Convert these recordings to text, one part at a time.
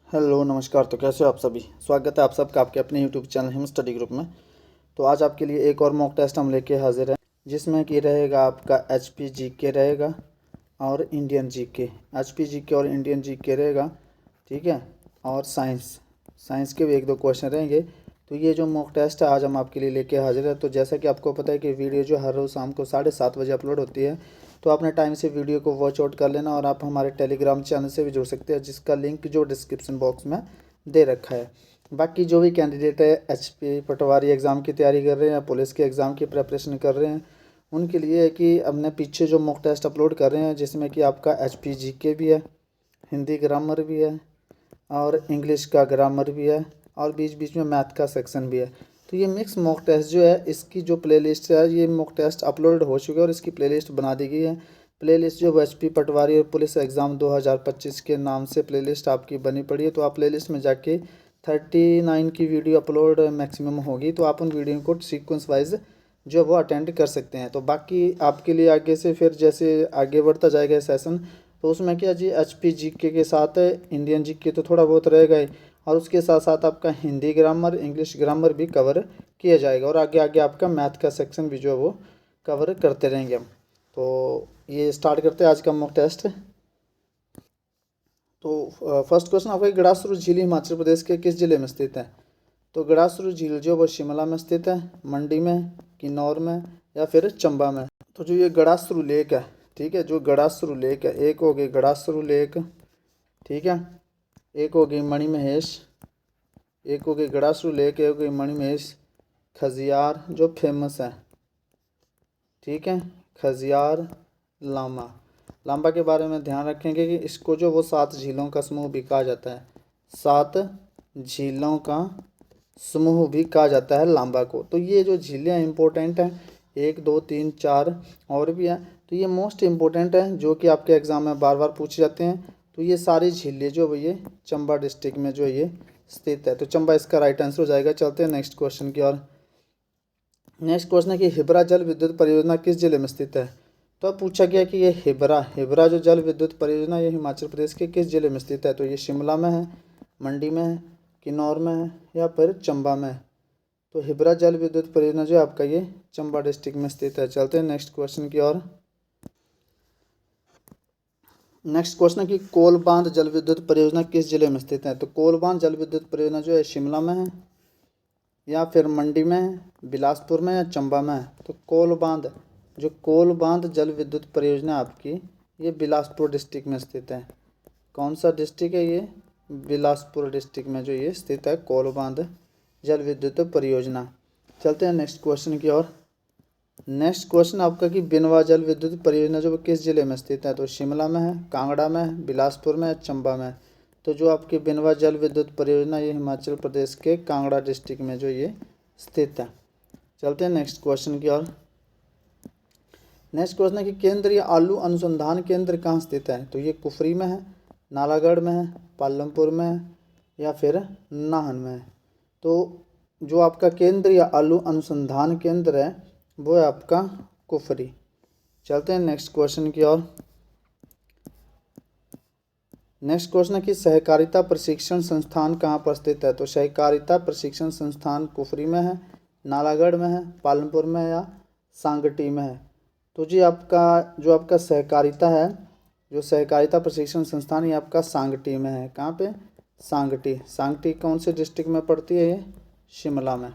Hello नमस्कार। तो कैसे हो आप सभी। स्वागत है आप सबका आपके अपने YouTube channel him study group में। तो आज आपके लिए एक और मॉक टेस्ट हम लेके हाजिर हैं, जिसमें कि रहेगा आपका एचपी जीके रहेगा और इंडियन जीके। एचपी जीके और इंडियन जीके रहेगा, ठीक है। और साइंस साइंस के भी एक दो क्वेश्चन रहेंगे। तो ये जो मॉक टेस्ट है आज हम आपके लिए लेके हाजिर है। तो जैसा कि आपको पता है कि वीडियो जो हर रोज़ शाम को 7:30 बजे अपलोड होती है, तो आपने टाइम से वीडियो को वॉच आउट कर लेना। और आप हमारे टेलीग्राम चैनल से भी जुड़ सकते हैं, जिसका लिंक जो डिस्क्रिप्शन बॉक्स में दे रखा है। बाकी जो भी कैंडिडेट है एचपी पटवारी एग्ज़ाम की तैयारी कर रहे हैं या पुलिस के एग्ज़ाम की प्रिपरेशन कर रहे हैं, उनके लिए है कि हमने पीछे जो मॉक टेस्ट अपलोड कर रहे हैं, जिसमें कि आपका एचपी जीके भी है, हिंदी ग्रामर भी है और इंग्लिश का ग्रामर भी है और बीच बीच में मैथ का सेक्शन भी है। तो ये मिक्स मॉक टेस्ट जो है, इसकी जो प्लेलिस्ट है, ये मॉक टेस्ट अपलोड हो चुके हैं और इसकी प्लेलिस्ट बना दी गई है। प्लेलिस्ट जो एचपी पटवारी और पुलिस एग्ज़ाम 2025 के नाम से प्लेलिस्ट आपकी बनी पड़ी है। तो आप प्लेलिस्ट में जाके 39 की वीडियो अपलोड मैक्सिमम होगी, तो आप उन वीडियो को सीक्वेंस वाइज जो वो अटेंड कर सकते हैं। तो बाकी आपके लिए आगे से फिर जैसे आगे बढ़ता जाएगा सेशन, तो उसमें क्या जी एचपी जीके के साथ इंडियन जीके तो थोड़ा बहुत रहेगा ही, और उसके साथ साथ आपका हिंदी ग्रामर इंग्लिश ग्रामर भी कवर किया जाएगा और आगे आगे आपका मैथ का सेक्शन भी जो है वो कवर करते रहेंगे हम। तो ये स्टार्ट करते हैं आज का मॉक टेस्ट। तो फर्स्ट क्वेश्चन आपका, गड़ासरू झील हिमाचल प्रदेश के किस जिले में स्थित है। तो गड़ासरू झील जो वो शिमला में स्थित है, मंडी में, किन्नौर में या फिर चंबा में। तो जो ये गड़ासरू लेक है, ठीक है, जो गड़ासरू लेक है, एक हो गई गड़ासरू लेक, ठीक है, एक हो गई मणिमहेश, एक हो गई गड़ासरू लेक, एक हो गई मणिमहेश। खजियार जो फेमस है, ठीक है, खजियार, लामा। लांबा के बारे में ध्यान रखेंगे कि इसको जो वो 7 झीलों का समूह भी कहा जाता है। 7 झीलों का समूह भी कहा जाता है लांबा को। तो ये जो झीलें इंपॉर्टेंट हैं, 1 2 3 4 और भी हैं, तो ये मोस्ट इम्पोर्टेंट है जो कि आपके एग्ज़ाम में बार बार पूछे जाते हैं। तो ये सारी झीलें जो ये चंबा डिस्ट्रिक्ट में जो ये स्थित है, तो चंबा इसका राइट आंसर हो जाएगा। चलते हैं नेक्स्ट क्वेश्चन की ओर। नेक्स्ट क्वेश्चन है कि हिबरा जल विद्युत परियोजना किस जिले में स्थित है। तो अब पूछा गया कि ये हिबरा हिबरा जो जल विद्युत परियोजना ये हिमाचल प्रदेश के किस जिले में स्थित है। तो ये शिमला में है, मंडी में है, किन्नौर में है या फिर चंबा में है। तो हिबरा जल विद्युत परियोजना जो है आपका ये चंबा डिस्ट्रिक्ट में स्थित है। चलते हैं नेक्स्ट क्वेश्चन की ओर। नेक्स्ट क्वेश्चन है कि कोल जल विद्युत परियोजना किस जिले में स्थित है। तो कोल जल विद्युत परियोजना जो है शिमला में है या फिर मंडी में है, बिलासपुर में या चंबा में है। तो कोल बांध जल विद्युत परियोजना आपकी ये बिलासपुर डिस्ट्रिक्ट में स्थित है। कौन सा डिस्ट्रिक्ट है ये, बिलासपुर डिस्ट्रिक्ट में जो ये स्थित है कोल बांध जल विद्युत परियोजना। चलते हैं नेक्स्ट क्वेश्चन की ओर। नेक्स्ट क्वेश्चन आपका कि बिनवा जल विद्युत परियोजना जो किस जिले में स्थित है। तो शिमला में है, कांगड़ा में है, बिलासपुर में है, चंबा में है। तो जो आपकी बिनवा जल विद्युत परियोजना ये हिमाचल प्रदेश के कांगड़ा डिस्ट्रिक्ट में जो ये स्थित है। चलते हैं नेक्स्ट क्वेश्चन की ओर। नेक्स्ट क्वेश्चन है कि केंद्रीय आलू अनुसंधान केंद्र कहाँ स्थित है। तो ये कुफरी में है, नालागढ़ में है, पालमपुर में है या फिर नाहन में है। तो जो आपका केंद्रीय आलू अनुसंधान केंद्र है वो है आपका कुफरी। चलते हैं नेक्स्ट क्वेश्चन की ओर। नेक्स्ट क्वेश्चन है कि सहकारिता प्रशिक्षण संस्थान कहाँ पर स्थित है। तो सहकारिता प्रशिक्षण संस्थान कुफरी में है, नालागढ़ में है, पालमपुर में है या सांगटी में है। तो जी आपका सहकारिता है, जो सहकारिता प्रशिक्षण संस्थान ये आपका सांगटी में है। कहाँ पे, सांगटी कौन से डिस्ट्रिक्ट में पड़ती है, ये शिमला में,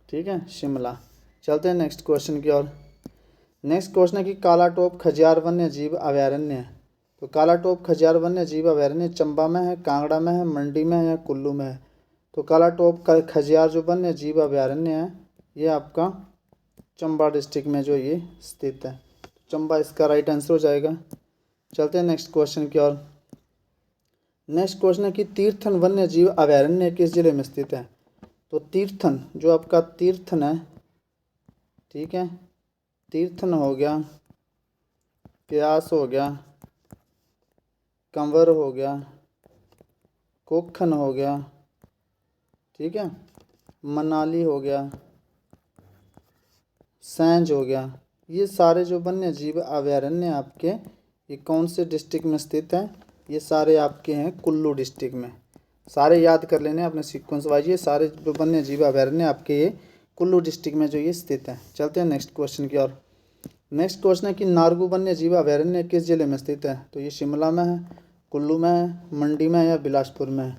ठीक है, शिमला। चलते हैं नेक्स्ट क्वेश्चन की ओर। नेक्स्ट क्वेश्चन है कि कालाटोप खजियार वन्य जीव अभयारण्य है। तो कालाटोप खजियार वन्य जीव अभयारण्य चंबा में है, कांगड़ा में है, मंडी में है या कुल्लू में है। तो कालाटोप का खजियार जो वन्य जीव अभयारण्य है ये आपका चंबा डिस्ट्रिक्ट में जो ये स्थित है। चंबा इसका राइट आंसर हो जाएगा। चलते हैं नेक्स्ट क्वेश्चन की ओर। नेक्स्ट क्वेश्चन है कि तीर्थन वन्य जीव अभयारण्य किस जिले में स्थित है। तो तीर्थन जो आपका तीर्थन है, ठीक है, तीर्थन हो गया, प्यास हो गया, कंवर हो गया, कोखन हो गया, ठीक है, मनाली हो गया, सैंज हो गया। ये सारे जो वन्य जीव अभयारण्य आपके ये कौन से डिस्ट्रिक्ट में स्थित है, ये सारे आपके हैं कुल्लू डिस्ट्रिक्ट में। सारे याद कर लेने अपने सीक्वेंस वाइज, ये सारे जो वन्य जीव अभयारण्य आपके ये कुल्लू डिस्ट्रिक्ट में जो ये स्थित है। चलते हैं नेक्स्ट क्वेश्चन की ओर। नेक्स्ट क्वेश्चन है कि नारगू वन्य जीव अभयारण्य किस जिले में स्थित है? तो ये शिमला में है, कुल्लू में है, मंडी में है या बिलासपुर में है?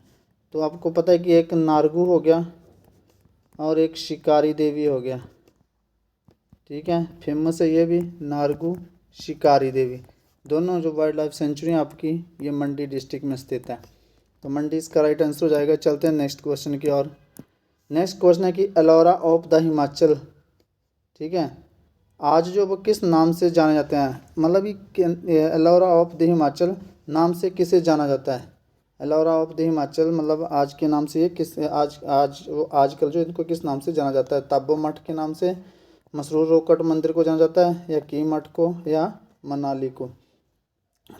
तो आपको पता है कि एक नारगू हो गया और एक शिकारी देवी हो गया, ठीक है, फेमस है ये भी, नारगू शिकारी देवी, दोनों जो वाइल्ड लाइफ सेंचुरी आपकी ये मंडी डिस्ट्रिक्ट में स्थित है। तो मंडी इसका राइट आंसर हो जाएगा। चलते हैं नेक्स्ट क्वेश्चन की ओर। नेक्स्ट क्वेश्चन है कि एलोरा ऑफ द हिमाचल, ठीक है, आज जो वो किस नाम से जाने जाते हैं? मतलब ये एलोरा ऑफ द हिमाचल नाम से किसे जाना जाता है? एलोरा ऑफ द हिमाचल मतलब आज के नाम से ये किस आजकल जो इनको किस नाम से जाना जाता है? ताबो मठ के नाम से, मसरूर रोकट मंदिर को जाना जाता है, या की मठ को, या मनाली को?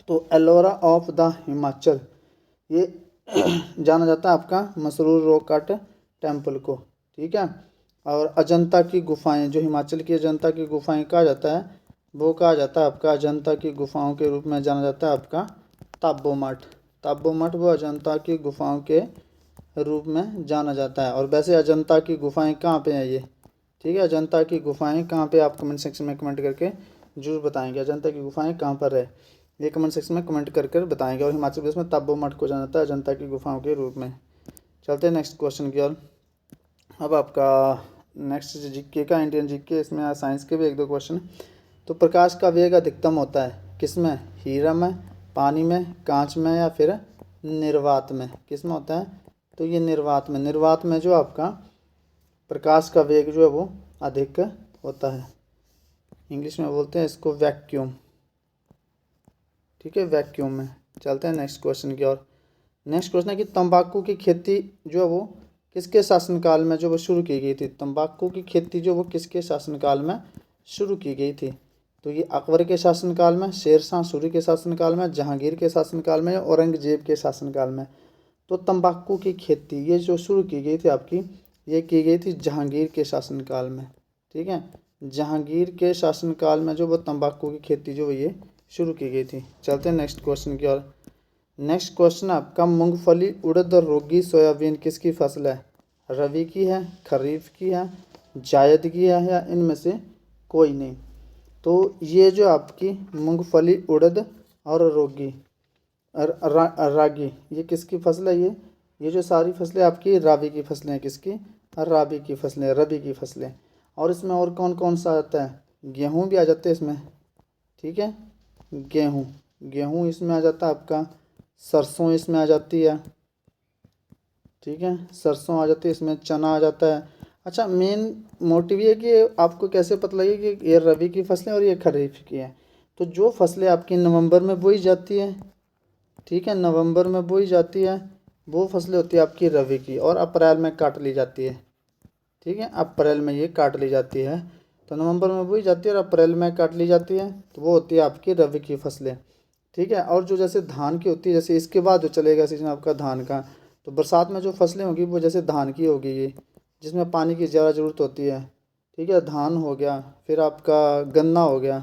तो एलोरा ऑफ द हिमाचल ये जाना जाता है आपका मसरूर रोकट टेम्पल को, ठीक है। और अजंता की गुफाएं, जो हिमाचल की अजंता की गुफाएं कहा जाता है, वो कहा जाता है आपका अजंता की गुफाओं के रूप में जाना जाता है आपका ताबो मठ। ताबो मठ वो अजंता की गुफाओं के रूप में जाना जाता है। और वैसे अजंता की गुफाएं कहाँ पे हैं ये, ठीक है, अजंता की गुफाएं कहाँ पे, आप कमेंट सेक्शन में कमेंट करके जरूर बताएंगे अजंता की गुफाएं कहाँ पर है, ये कमेंट सेक्शन में कमेंट कर बताएंगे। और हिमाचल प्रदेश में ताबो मठ को जाना जाता है अजंता की गुफाओं के रूप में। चलते हैं नेक्स्ट क्वेश्चन की ओर। अब आपका नेक्स्ट जीके का, इंडियन जीके, इसमें साइंस के भी एक दो क्वेश्चन। तो प्रकाश का वेग अधिकतम होता है किस में? हीरा में, पानी में, कांच में, या फिर निर्वात में? किस में होता है? तो ये निर्वात में। निर्वात में जो आपका प्रकाश का वेग जो है वो अधिक होता है। इंग्लिश में बोलते हैं इसको वैक्यूम, ठीक है, वैक्यूम में। चलते हैं नेक्स्ट क्वेश्चन की ओर। नेक्स्ट क्वेश्चन है कि तंबाकू की खेती जो है वो किसके शासनकाल में जो वो शुरू की गई थी? तंबाकू की खेती जो वो किसके शासनकाल में शुरू की गई थी? तो ये अकबर के शासनकाल में, शेरशाह सूरी के शासनकाल में, जहांगीर के शासनकाल में, या औरंगजेब के शासनकाल में? तो तंबाकू की खेती ये जो शुरू की गई थी आपकी, ये की गई थी जहांगीर के शासनकाल में, ठीक है। जहांगीर के शासनकाल में जो वो तंबाकू की खेती जो ये शुरू की गई थी। चलते हैं नेक्स्ट क्वेश्चन की ओर। नेक्स्ट क्वेश्चन आपका मूंगफली, उड़द, रोगी, सोयाबीन किसकी फसल है? रबी की है, खरीफ की है, जायद की है, या इनमें से कोई नहीं? तो ये जो आपकी मूंगफली, उड़द और रोगी रागी ये किसकी फसल है? ये जो सारी फसलें आपकी राबी की फसलें हैं। किसकी? राबी की फसलें, रबी की फसलें। और इसमें और कौन कौन सा आता है? गेहूँ भी आ जाते हैं इसमें, ठीक है, गेहूँ इसमें आ जाता है आपका, सरसों इसमें आ जाती है, ठीक है, सरसों आ जाती है इसमें, चना आ जाता है। अच्छा, मेन मोटिव ये कि आपको कैसे पता लगे कि ये रबी की फसलें और ये खरीफ की हैं? तो जो फसलें आपकी नवंबर में बोई जाती है, ठीक है, नवंबर में बोई जाती है, वो फसलें होती है आपकी रबी की, और अप्रैल में काट ली जाती है, ठीक है, अप्रैल में ये काट ली जाती है। तो नवंबर में बोई जाती है और अप्रैल में काट ली जाती है, तो वो होती है आपकी रबी की फसलें, ठीक है। और जो जैसे धान की होती है, जैसे इसके बाद जो चलेगा सीजन आपका धान का, तो बरसात में जो फसलें होगी वो जैसे धान की होगी, ये जिसमें पानी की ज़्यादा ज़रूरत होती है, ठीक है, धान हो गया, फिर आपका गन्ना हो गया,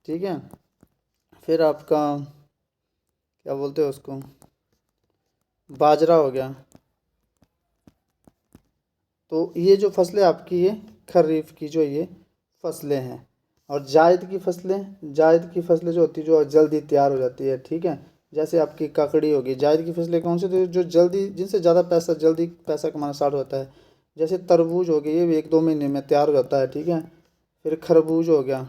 ठीक है, फिर आपका क्या बोलते हैं उसको, बाजरा हो गया। तो ये जो फसलें आपकी ये खरीफ की जो ये फसलें हैं। और जायद की फसलें जो होती है जो जल्दी तैयार हो जाती है, ठीक है, जैसे आपकी ककड़ी होगी। जायद की फसलें कौन सी? तो जो जल्दी, जिनसे ज़्यादा जल्दी पैसा कमाना स्टार्ट होता है, जैसे तरबूज हो गया, ये भी 1-2 महीने में तैयार हो जाता है, ठीक है। फिर खरबूज हो गया,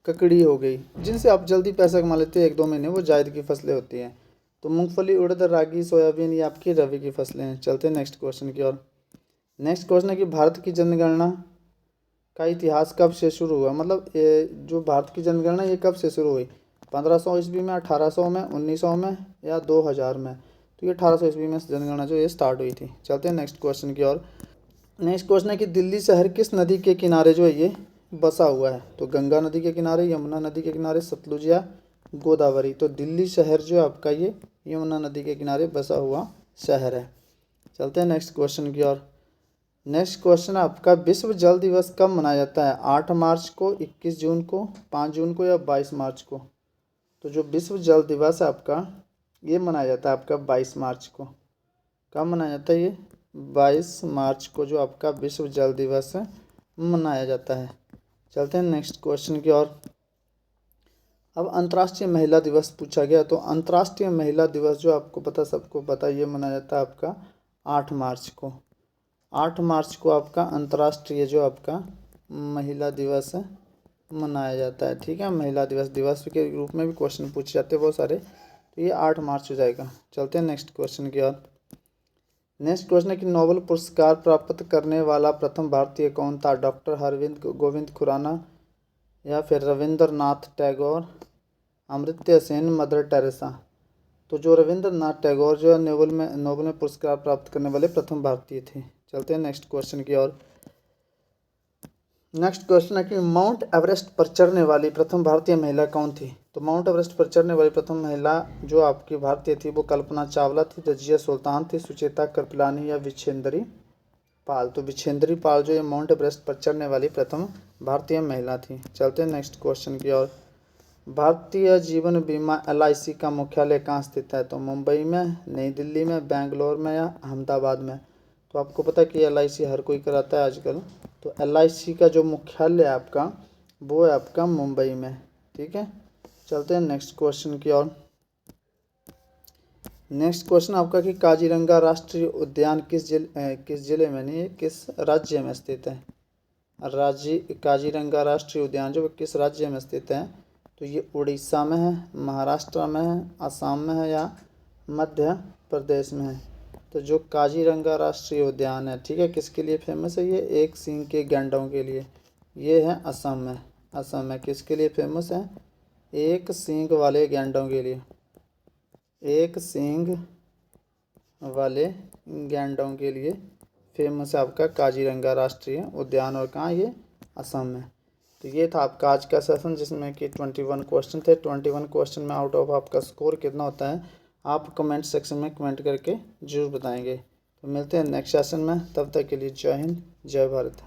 ककड़ी हो गई, जिनसे आप जल्दी पैसा कमा लेते हैं 1-2 महीने, वो जायद की फसलें होती हैं। तो मूंगफली, उड़द, रागी, सोयाबीन ये आपकी रबी की फसलें हैं। चलते हैं नेक्स्ट क्वेश्चन की ओर। नेक्स्ट क्वेश्चन है कि भारत की जनगणना का इतिहास कब से शुरू हुआ? मतलब ये जो भारत की जनगणना ये कब से शुरू हुई? 1500 ईस्वी में, 1800 में, 1900 में, या 2000 में? तो ये 1800 ईस्वी में जनगणना जो ये स्टार्ट हुई थी। चलते हैं नेक्स्ट क्वेश्चन की ओर। नेक्स्ट क्वेश्चन है कि दिल्ली शहर किस नदी के किनारे जो है ये बसा हुआ है? तो गंगा नदी के किनारे, यमुना नदी के किनारे, सतलुज या गोदावरी? तो दिल्ली शहर जो है आपका ये यमुना नदी के किनारे बसा हुआ शहर है। चलते हैं नेक्स्ट क्वेश्चन की ओर। नेक्स्ट क्वेश्चन आपका विश्व जल दिवस कब मनाया जाता है? 8 मार्च को, 21 जून को, 5 जून को, या 22 मार्च को? तो जो विश्व जल दिवस है आपका, ये मनाया जाता है आपका 22 मार्च को। कब मनाया जाता है ये? 22 मार्च को जो आपका विश्व जल दिवस है मनाया जाता है। चलते हैं नेक्स्ट क्वेश्चन की ओर। अब अंतर्राष्ट्रीय महिला दिवस पूछा गया, तो अंतर्राष्ट्रीय महिला दिवस जो आपको पता, सबको पता, ये मनाया जाता है आपका 8 मार्च को। 8 मार्च को आपका अंतर्राष्ट्रीय जो आपका महिला दिवस है मनाया जाता है। ठीक है, महिला दिवस के रूप में भी क्वेश्चन पूछे जाते हैं बहुत सारे, तो ये 8 मार्च हो जाएगा। चलते हैं नेक्स्ट क्वेश्चन की ओर। नेक्स्ट क्वेश्चन है कि नोबेल पुरस्कार प्राप्त करने वाला प्रथम भारतीय कौन था? डॉक्टर हरविंद गोविंद खुराना, या फिर रविंद्रनाथ टैगोर, अमर्त्य सेन, मदर टेरेसा। तो जो रविंद्रनाथ टैगोर जो है नोबेल में पुरस्कार प्राप्त करने वाले प्रथम भारतीय थे। चलते हैं नेक्स्ट क्वेश्चन की ओर। नेक्स्ट क्वेश्चन है कि माउंट एवरेस्ट पर चढ़ने वाली प्रथम भारतीय महिला कौन थी? तो माउंट एवरेस्ट पर चढ़ने वाली प्रथम महिला जो आपकी भारतीय थी वो कल्पना चावला थी, रजिया सुल्तान थी, सुचेता कृपलानी, या विछेंद्री पाल। तो विछेंद्री पाल जो है माउंट एवरेस्ट पर चढ़ने वाली प्रथम भारतीय महिला थी। चलते हैं नेक्स्ट क्वेश्चन की ओर। भारतीय जीवन बीमा LIC का मुख्यालय कहाँ स्थित है? तो मुंबई में, नई दिल्ली में, बेंगलोर में, या अहमदाबाद में। तो आपको पता है कि LIC हर कोई कराता है आजकल, तो LIC का जो मुख्यालय है आपका वो है आपका मुंबई में। ठीक है, चलते हैं नेक्स्ट क्वेश्चन की ओर। नेक्स्ट क्वेश्चन आपका कि काजीरंगा राष्ट्रीय उद्यान किस जिले में, नहीं, किस राज्य में स्थित है? काजीरंगा राष्ट्रीय उद्यान जो किस राज्य में स्थित है? तो ये उड़ीसा में है, महाराष्ट्र में है, असम में है, या मध्य प्रदेश में है। तो जो काजीरंगा राष्ट्रीय उद्यान है, ठीक है, किसके लिए फेमस है? ये एक सींग के गैंडों के लिए। ये है असम में। असम में किसके लिए फेमस है? एक सींग वाले गैंडों के लिए। एक सींग वाले गैंडों के लिए फेमस है आपका काजीरंगा राष्ट्रीय उद्यान, और कहाँ? ये असम में। तो ये था आपका आज का सेशन, जिसमें कि 21 क्वेश्चन थे। 21 क्वेश्चन में आउट ऑफ आपका स्कोर कितना होता है आप कमेंट सेक्शन में कमेंट करके जरूर बताएंगे। तो मिलते हैं नेक्स्ट सेशन में, तब तक के लिए जय हिंद, जय भारत।